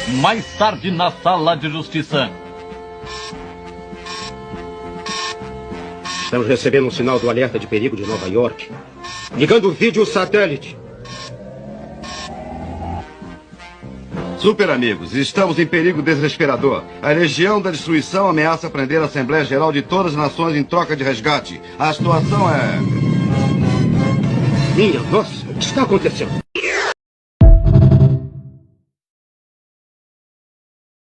Mais tarde na sala de justiça. Estamos recebendo um sinal do alerta de perigo de Nova York. Ligando o vídeo satélite. Super amigos, estamos em perigo desesperador. A Legião da Destruição ameaça prender a Assembleia Geral de todas as nações em troca de resgate. A situação é... Minha nossa, o que está acontecendo?